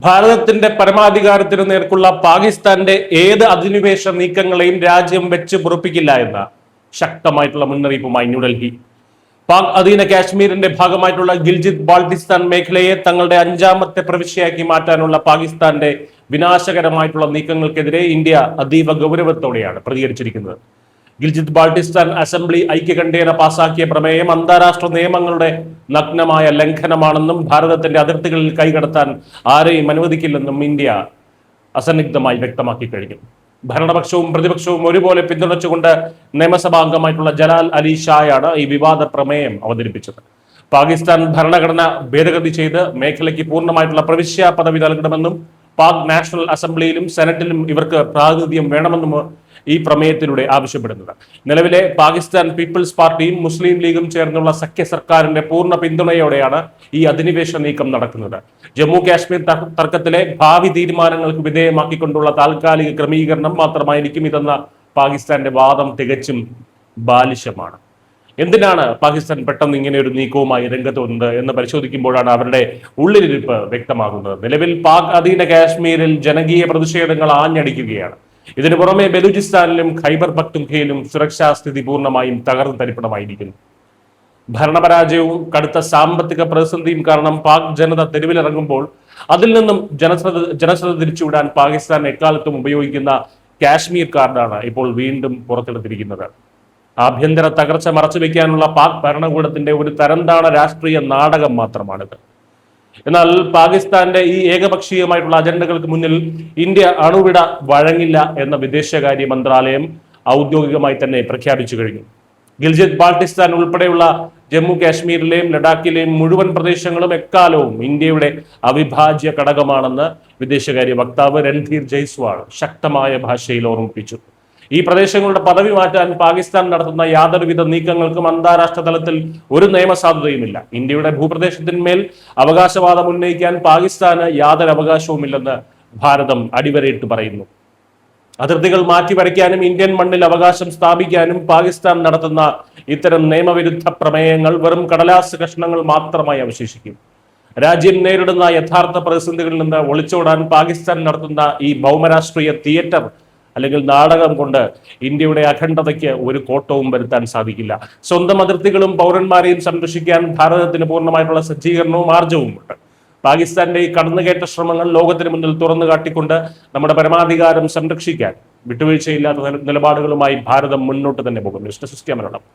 ഭാരതത്തിന്റെ പരമാധികാരത്തിനു നേർക്കുള്ള പാകിസ്ഥാന്റെ ഏത് അധിനിവേശ നീക്കങ്ങളെയും രാജ്യം വെച്ച് പൊറുപ്പിക്കില്ല എന്ന ശക്തമായിട്ടുള്ള മുന്നറിയിപ്പുമായി ന്യൂഡൽഹി. പാക് അധീന കാശ്മീരിന്റെ ഭാഗമായിട്ടുള്ള ഗിൽജിത് ബാൾട്ടിസ്ഥാൻ മേഖലയെ തങ്ങളുടെ അഞ്ചാമത്തെ പ്രവിശ്യയാക്കി മാറ്റാനുള്ള പാകിസ്ഥാന്റെ വിനാശകരമായിട്ടുള്ള നീക്കങ്ങൾക്കെതിരെ ഇന്ത്യ അതീവ ഗൗരവത്തോടെയാണ് പ്രതികരിച്ചിരിക്കുന്നത്. ഗിൽജിത് ബാൾട്ടിസ്ഥാൻ അസംബ്ലി ഐക്യകണ്ഠേന പാസാക്കിയ പ്രമേയം അന്താരാഷ്ട്ര നിയമങ്ങളുടെ നഗ്നമായ ലംഘനമാണെന്നും ഭാരതത്തിന്റെ അതിർത്തികളിൽ കൈകടത്താൻ ആരെയും അനുവദിക്കില്ലെന്നും ഇന്ത്യ അസന്നിഗ്ധമായി വ്യക്തമാക്കി കഴിഞ്ഞു. ഭരണപക്ഷവും പ്രതിപക്ഷവും ഒരുപോലെ പിന്തുണച്ചുകൊണ്ട് നിയമസഭാംഗമായിട്ടുള്ള ജലാൽ അലി ഷായാണ് ഈ വിവാദ പ്രമേയം അവതരിപ്പിച്ചത്. പാകിസ്ഥാൻ ഭരണഘടന ഭേദഗതി ചെയ്ത് മേഖലയ്ക്ക് പൂർണ്ണമായിട്ടുള്ള പ്രവിശ്യ പദവി നൽകണമെന്നും പാക് നാഷണൽ അസംബ്ലിയിലും സെനറ്റിലും ഇവർക്ക് പ്രാതിനിധ്യം വേണമെന്നും ഈ പ്രമേയത്തിലൂടെ ആവശ്യപ്പെടുന്നത്. നിലവിലെ പാകിസ്ഥാൻ പീപ്പിൾസ് പാർട്ടിയും മുസ്ലിം ലീഗും ചേർന്നുള്ള സഖ്യ സർക്കാരിന്റെ പൂർണ്ണ പിന്തുണയോടെയാണ് ഈ അധിനിവേശ നീക്കം നടക്കുന്നത്. ജമ്മു കാശ്മീർ തർക്കത്തിലെ ഭാവി തീരുമാനങ്ങൾക്ക് വിധേയമാക്കിക്കൊണ്ടുള്ള താൽക്കാലിക ക്രമീകരണം മാത്രമായിരിക്കും ഇതെന്ന പാകിസ്ഥാന്റെ വാദം തികച്ചും ബാലിശമാണ്. എന്തിനാണ് പാകിസ്ഥാൻ പെട്ടെന്ന് ഇങ്ങനെ ഒരു നീക്കവുമായി രംഗത്ത് വന്നത് എന്ന് പരിശോധിക്കുമ്പോഴാണ് അവരുടെ ഉള്ളിലിരിപ്പ് വ്യക്തമാകുന്നത്. നിലവിൽ പാക് അധീന കാശ്മീരിൽ ജനകീയ പ്രതിഷേധങ്ങൾ ആഞ്ഞടിക്കുകയാണ്. ഇതിനു പുറമെ ബലൂചിസ്ഥാനിലും ഖൈബർ പക്തുൻഖയിലും സുരക്ഷാ സ്ഥിതി പൂർണ്ണമായും തകർന്നു തരിപ്പണമായിരിക്കുന്നു. ഭരണപരാജയവും കടുത്ത സാമ്പത്തിക പ്രതിസന്ധിയും കാരണം പാക് ജനത തെരുവിലിറങ്ങുമ്പോൾ അതിൽ നിന്നും ജനശ്രദ്ധ തിരിച്ചുവിടാൻ പാകിസ്ഥാൻ എക്കാലത്തും ഉപയോഗിക്കുന്ന കാശ്മീർ കാർഡാണ് ഇപ്പോൾ വീണ്ടും പുറത്തെടുത്തിരിക്കുന്നത്. ആഭ്യന്തര തകർച്ച മറച്ചുവെക്കാനുള്ള പാക് ഭരണകൂടത്തിന്റെ ഒരു തരംതാണ രാഷ്ട്രീയ നാടകം മാത്രമാണിത്. എന്നാൽ പാകിസ്ഥാന്റെ ഈ ഏകപക്ഷീയമായിട്ടുള്ള അജണ്ടകൾക്ക് മുന്നിൽ ഇന്ത്യ അണുവിട വഴങ്ങില്ല എന്ന വിദേശകാര്യ മന്ത്രാലയം ഔദ്യോഗികമായി തന്നെ പ്രഖ്യാപിച്ചു കഴിഞ്ഞു. ഗിൽജിത് ബാൾട്ടിസ്ഥാൻ ഉൾപ്പെടെയുള്ള ജമ്മു കാശ്മീരിലെയും ലഡാക്കിലെയും മുഴുവൻ പ്രദേശങ്ങളും എക്കാലവും ഇന്ത്യയുടെ അവിഭാജ്യ ഘടകമാണെന്ന് വിദേശകാര്യ വക്താവ് രൺധീർ ജയ്സ്വാൾ ശക്തമായ ഭാഷയിൽ ഓർമ്മിപ്പിച്ചു. ഈ പ്രദേശങ്ങളുടെ പദവി മാറ്റാൻ പാകിസ്ഥാൻ നടത്തുന്ന യാതൊരുവിധ നീക്കങ്ങൾക്കും അന്താരാഷ്ട്ര തലത്തിൽ ഒരു നിയമസാധുതയുമില്ല. ഇന്ത്യയുടെ ഭൂപ്രദേശത്തിന്മേൽ അവകാശവാദം ഉന്നയിക്കാൻ പാകിസ്ഥാന് യാതൊരു അവകാശവുമില്ലെന്ന് ഭാരതം അടിവരയിട്ട് പറയുന്നു. അതിർത്തികൾ മാറ്റിവരയ്ക്കാനും ഇന്ത്യൻ മണ്ണിൽ അവകാശം സ്ഥാപിക്കാനും പാകിസ്ഥാൻ നടത്തുന്ന ഇത്തരം നിയമവിരുദ്ധ പ്രമേയങ്ങൾ വെറും കടലാസ് കഷ്ണങ്ങൾ മാത്രമായി അവശേഷിക്കും. രാജ്യം നേരിടുന്ന യഥാർത്ഥ പ്രതിസന്ധികളിൽ നിന്ന് ഒളിച്ചോടാൻ പാകിസ്ഥാൻ നടത്തുന്ന ഈ ഭൗമരാഷ്ട്രീയ തിയേറ്റർ അല്ലെങ്കിൽ നാടകം കൊണ്ട് ഇന്ത്യയുടെ അഖണ്ഡതയ്ക്ക് ഒരു കോട്ടവും വരുത്താൻ സാധിക്കില്ല. സ്വന്തം അതിർത്തികളും പൗരന്മാരെയും സംരക്ഷിക്കാൻ ഭാരതത്തിന് പൂർണ്ണമായിട്ടുള്ള സജ്ജീകരണവും ആർജവും ഉണ്ട്. പാകിസ്ഥാന്റെ ഈ കടന്നുകയറ്റ ശ്രമങ്ങൾ ലോകത്തിന് മുന്നിൽ തുറന്നു കാട്ടിക്കൊണ്ട് നമ്മുടെ പരമാധികാരം സംരക്ഷിക്കാൻ വിട്ടുവീഴ്ചയില്ലാത്ത നിലപാടുകളുമായി ഭാരതം മുന്നോട്ട് തന്നെ പോകും. News desk Malayalam.